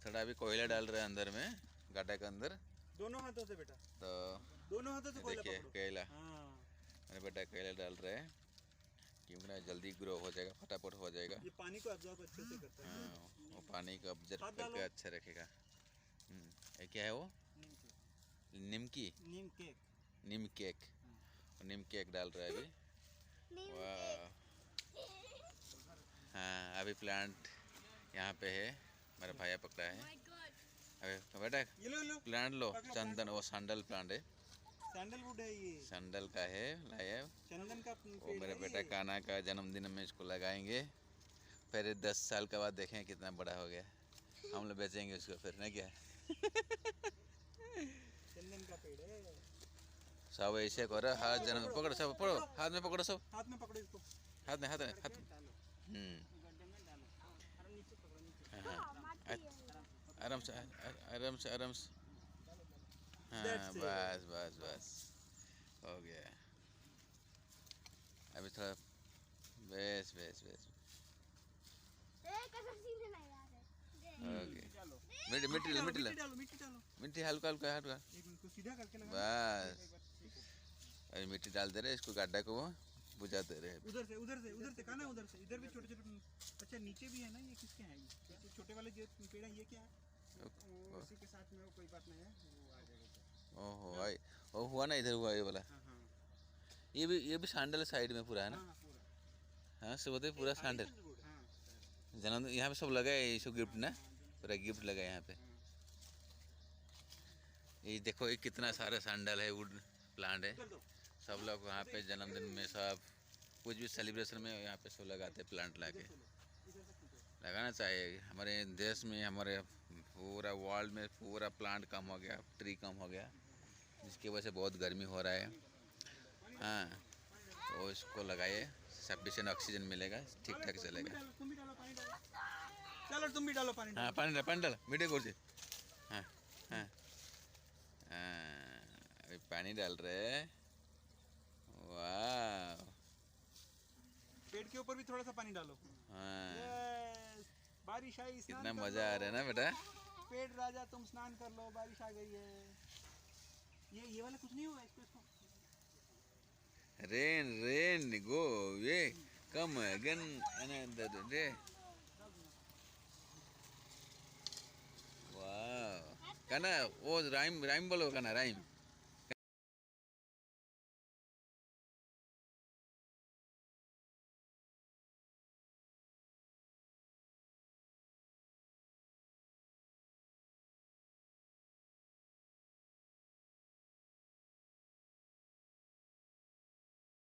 थोड़ा अभी कोयला डाल रहे हैं अंदर में, गड्ढे के अंदर। दोनों हाथों से बेटा, तो दोनों हाथों से कोयला देखिए पकड़ो। कोयला, हाँ, मेरे बेटा कोयला डाल रहे हैं क्योंकि ना जल्दी ग्रो हो जाएगा, फटाफट हो जाएगा। ये पानी को ऑब्जॉर्ब अच्छे से करता है। हाँ, वो पानी को ऑब्जर्व हाथ करके डालो। अच्छा रखेगा। ये क्या है वो? नीम केक। निमकी, नीम केक। नीम केक। नीम केक डाल रहा है अभी। वाह। हाँ, अभी प्लांट यहाँ पे है, मेरा भाई पकड़ा है। अबे बेटा ये लो प्लांट लो, चंदन, वो सैंडल प्लांट है, सैंडलवुड है ये, सैंडल का है, लाया। चंदन का वो पेड़ मेरा है बेटा ये। कान्हा का जन्मदिन में इसको लगाएंगे, फिर 10 साल के बाद देखें कितना बड़ा हो गया, हम लोग बेचेंगे उसको फिर, ना क्या? चंदन का पेड़ है। सब ऐसे करो, हाथ जन्म पकड़ो, सब पकड़ो, हाथ में पकड़ो, सब हाथ में पकड़ो इसको, हाथ में, हाथ में, हाथ में। डालो गड्ढे में डालो। अरे नीचे पकड़ो, नीचे। हाँ, आराम से, आराम से, आराम से। हाँ, That's it. बस बस बस हो गया। अभी थोड़ा बेस बेस बेस ओके। डालो मिट्टी मिट्टी लो, मिट्टी लो, डालो, मिट्टी डालो। मिट्टी हल्का हल्का हल्का, एक इनको सीधा करके लगा। बस। अभी मिट्टी डाल दे रहे, इसको गड्ढा को बुझा दे रहे। उधर से कहा ना, उधर से इधर भी छोटे छोटे। अच्छा नीचे भी है ना, ये किसके हैं ये छोटे वाले जो पेड़ है, ये क्या है? वो उसी के साथ में, वो कोई बात नहीं है, वो आ जाएगा। ओहो भाई, वो हुआ ना, इधर हुआ ये वाला। हाँ हाँ ये भी सैंडल साइड में पूरा है ना। हाँ, पूरा। हाँ, सब होते पूरा सैंडल। हाँ, जन्मदिन यहाँ पे सब लगा है, ये सब गिफ्ट ना, पूरा गिफ्ट लगा है यहाँ पे। ये देखो, ये कितना सारा सैंडल है, वुड प्लांट है। सब लोग वहाँ पे जन्मदिन में, सब कुछ भी सेलिब्रेशन में यहाँ पे सब लगाते हैं प्लांट लाके। लगाना चाहिए, हमारे देश में, हमारे पूरा वर्ल्ड में पूरा प्लांट कम हो गया, ट्री कम हो गया, जिसकी वजह से बहुत गर्मी हो रहा है। हाँ, तो इसको लगाइए, सफिशिएंट ऑक्सीजन मिलेगा, ठीक ठाक चलेगा। तुम भी डालो पानी, डालो। चलो तुम भी डालो पानी। हाँ, पानी डाल, मीठे कुर्सी। हाँ हाँ हाँ, अभी पानी डाल रहे हैं। वाह, पेड़ के ऊपर भी थोड़ा सा पानी डालो। हाँ, यस, बारिश आई, स्नान कितना कर मजा आ लो। रहा है ना बेटा। पेड़ राजा, तुम स्नान कर लो, बारिश आ गई है। ये वाला कुछ नहीं हुआ इसको। रेन गो वे कम अगेन अनदर डे। वाह, कहना वो राइम बोलो, कहना राइम।